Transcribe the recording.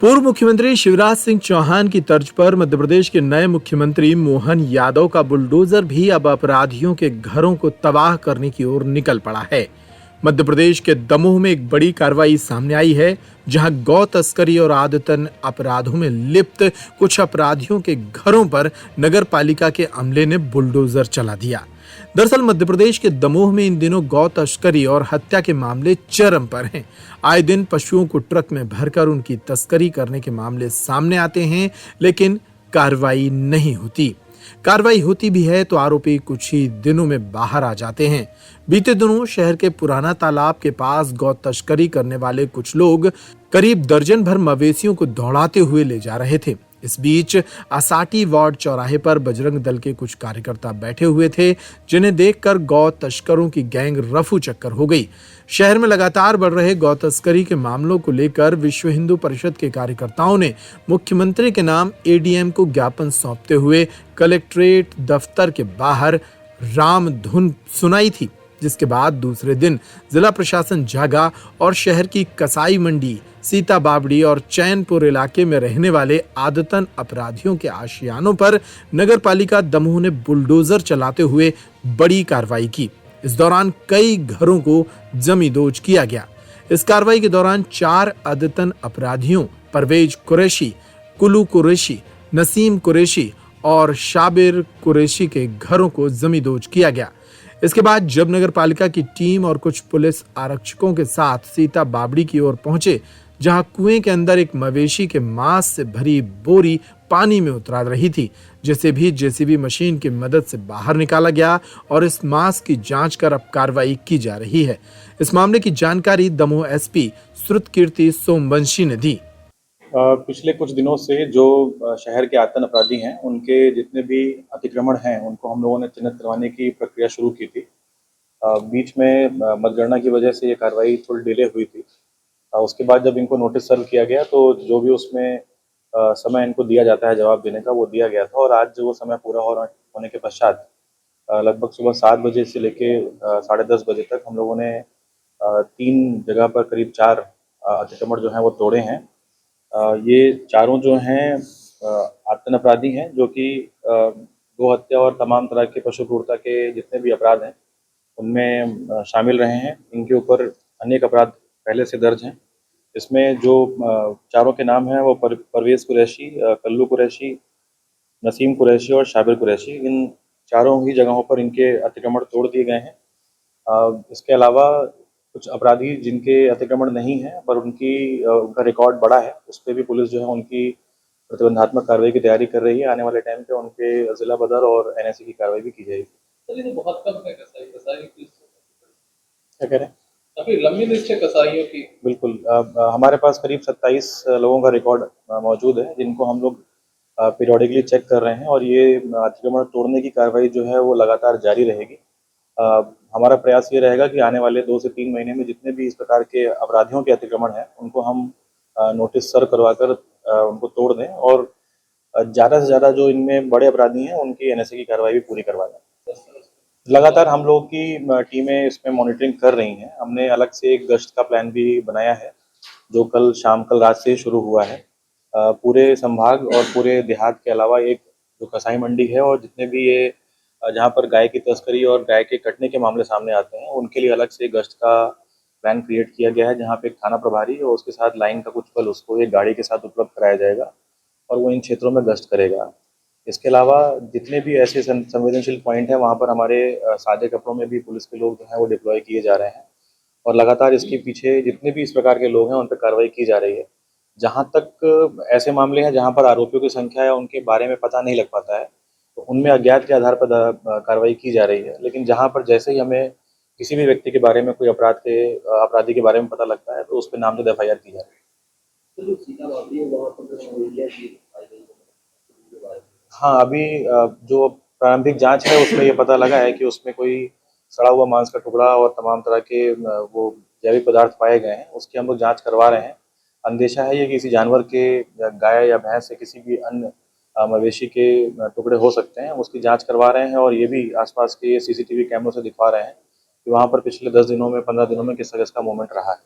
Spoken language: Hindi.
पूर्व मुख्यमंत्री शिवराज सिंह चौहान की तर्ज पर मध्य प्रदेश के नए मुख्यमंत्री मोहन यादव का बुलडोजर भी अब अपराधियों के घरों को तबाह करने की ओर निकल पड़ा है। मध्य प्रदेश के दमोह में एक बड़ी कार्रवाई सामने आई है, जहां गौ तस्करी और आदतन अपराधों में लिप्त कुछ अपराधियों के घरों पर नगर पालिका के अमले ने बुलडोजर चला दिया। दरअसल मध्य प्रदेश के दमोह में इन दिनों गौ तस्करी और हत्या के मामले चरम पर हैं। आए दिन पशुओं को ट्रक में भरकर उनकी तस्करी करने के मामले सामने आते हैं, लेकिन कार्रवाई नहीं होती। कार्रवाई होती भी है तो आरोपी कुछ ही दिनों में बाहर आ जाते हैं। बीते दिनों शहर के पुराना तालाब के पास गौ तस्करी करने वाले कुछ लोग करीब दर्जन भर मवेशियों को दौड़ाते हुए ले जा रहे थे। इस बीच आसाटी वार्ड चौराहे पर बजरंग दल के कुछ कार्यकर्ता बैठे हुए थे, जिन्हें देखकर गौ तस्करों की गैंग रफू चक्कर हो गई। शहर में लगातार बढ़ रहे गौ तस्करी के मामलों को लेकर विश्व हिंदू परिषद के कार्यकर्ताओं ने मुख्यमंत्री के नाम एडीएम को ज्ञापन सौंपते हुए कलेक्ट्रेट दफ्तर के बाहर राम धुन सुनाई थी, जिसके बाद दूसरे दिन जिला प्रशासन जागा और शहर की कसाई मंडी, सीता बावड़ी और चैनपुर इलाके में रहने वाले आदतन अपराधियों के आशियानों पर नगर पालिका दमोह ने बुलडोजर चलाते हुए बड़ी कार्रवाई की। इस दौरान कई घरों को जमींदोज किया गया। इस कार्रवाई के दौरान 4 आदतन अपराधियों परवेज कुरैशी, कुलू कुरैशी, नसीम कुरैशी और शाबिर कुरैशी के घरों को जमींदोज किया गया। इसके बाद जब नगर पालिका की टीम और कुछ पुलिस आरक्षकों के साथ सीता बावड़ी की ओर पहुंचे, जहां कुएं के अंदर एक मवेशी के मांस से भरी बोरी पानी में उतरा रही थी, जिसे भी जेसीबी मशीन की मदद से बाहर निकाला गया और इस मांस की जांच कर अब कार्रवाई की जा रही है। इस मामले की जानकारी दमोह एसपी श्रुतकीर्ति सोमवंशी ने दी। पिछले कुछ दिनों से जो शहर के आतंक अपराधी हैं, उनके जितने भी अतिक्रमण हैं, उनको हम लोगों ने चिन्हित करवाने की प्रक्रिया शुरू की थी। बीच में मतगणना की वजह से ये कार्रवाई थोड़ी डिले हुई थी। उसके बाद जब इनको नोटिस सर्व किया गया, तो जो भी उसमें समय इनको दिया जाता है जवाब देने का, वो दिया गया था। और आज जो वो समय पूरा होने के पश्चात लगभग सुबह 7 बजे से लेके 10:30 बजे तक हम लोगों ने 3 जगह पर करीब 4 अतिक्रमण जो हैं वो तोड़े हैं। ये चारों जो हैं आतंक अपराधी हैं, जो कि गो हत्या और तमाम तरह के पशु क्रूरता के जितने भी अपराध हैं उनमें शामिल रहे हैं। इनके ऊपर अनेक अपराध पहले से दर्ज हैं। इसमें जो चारों के नाम हैं वो परवेज़ कुरैशी, कल्लू कुरैशी, नसीम कुरैशी और शाबिर कुरैशी। इन चारों ही जगहों पर इनके अतिक्रमण तोड़ दिए गए हैं। इसके अलावा कुछ अपराधी जिनके अतिक्रमण नहीं है पर उनका रिकॉर्ड बड़ा है, उस पे भी पुलिस जो है उनकी प्रतिबंधात्मक कार्रवाई की तैयारी कर रही है। आने वाले टाइम पे उनके जिला बदर और एनआईसी की कार्रवाई भी की जाएगी। सर, ये तो बहुत कम है कसाई की। क्या कह रहे हैं? काफी लंबी लिस्ट है कसाईयों की। बिल्कुल। हमारे पास करीब 27 लोगों का रिकॉर्ड मौजूद है, जिनको हम लोग पीरियोडिकली चेक कर रहे हैं, और ये अतिक्रमण तोड़ने की कार्रवाई जो है वो लगातार जारी रहेगी। हमारा प्रयास ये रहेगा कि आने वाले 2 से 3 महीने में जितने भी इस प्रकार के अपराधियों के अतिक्रमण हैं, उनको हम नोटिस सर्व करवाकर उनको तोड़ दें, और ज़्यादा से ज़्यादा जो इनमें बड़े अपराधी हैं उनकी एनआईसी की कार्रवाई भी पूरी करवा दें। लगातार हम लोगों की टीमें इसमें मॉनिटरिंग कर रही हैं। हमने अलग से एक गश्त का प्लान भी बनाया है, जो कल रात से शुरू हुआ है। पूरे संभाग और पूरे देहात के अलावा एक जो कसाई मंडी है और जितने भी ये जहाँ पर गाय की तस्करी और गाय के कटने के मामले सामने आते हैं, उनके लिए अलग से गश्त का प्लान क्रिएट किया गया है, जहाँ पे एक थाना प्रभारी और उसके साथ लाइन का कुछ बल उसको एक गाड़ी के साथ उपलब्ध कराया जाएगा और वो इन क्षेत्रों में गश्त करेगा। इसके अलावा जितने भी ऐसे संवेदनशील पॉइंट हैं, वहाँ पर हमारे सादे कपड़ों में भी पुलिस के लोग जो हैं वो डिप्लॉय किए जा रहे हैं, और लगातार इसके पीछे जितने भी इस प्रकार के लोग हैं उन पर कार्रवाई की जा रही है। जहाँ तक ऐसे मामले हैं जहाँ पर आरोपियों की संख्या या उनके बारे में पता नहीं लग पाता है, तो उनमें अज्ञात के आधार पर कार्रवाई की जा रही है। लेकिन जहाँ पर जैसे ही हमें किसी भी व्यक्ति के बारे में, कोई अपराधी के बारे में पता लगता है, तो उस पर नामजद एफआईआर की जा रही है। हाँ, अभी जो प्रारंभिक जांच है उसमें ये पता लगा है कि उसमें कोई सड़ा हुआ मांस का टुकड़ा और तमाम तरह के वो जैविक पदार्थ पाए गए हैं। उसकी हम लोग जांच करवा रहे हैं। अंदेशा है ये किसी जानवर के, गाय या भैंस से किसी भी अन्य मवेशी के टुकड़े हो सकते हैं। उसकी जांच करवा रहे हैं, और ये भी आसपास के सीसीटीवी कैमरों से दिखवा रहे हैं कि वहाँ पर पिछले 10 दिनों में, 15 दिनों में किस तरह का मूवमेंट रहा है।